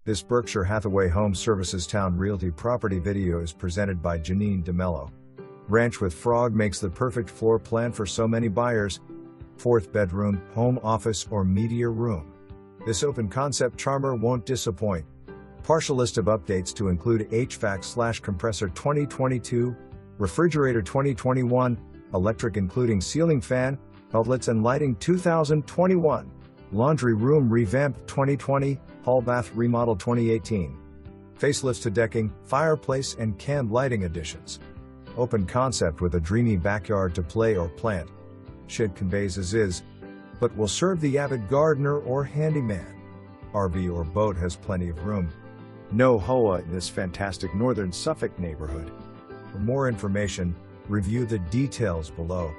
This Berkshire Hathaway Home Services Towne Realty property video is presented by Janine DeMello. Ranch with Frog makes the perfect floor plan for so many buyers. 4th bedroom, home office or media room. This open concept charmer won't disappoint. Partial list of updates to include HVAC/compressor 2022, refrigerator 2021, electric including ceiling fan, outlets and lighting 2021, laundry room revamped 2020, hall bath remodel 2018. Facelifts to decking, fireplace and canned lighting additions. Open concept with a dreamy backyard to play or plant. Shed conveys as is, but will serve the avid gardener or handyman. RV or boat has plenty of room. No HOA in this fantastic Northern Suffolk neighborhood. For more information, review the details below.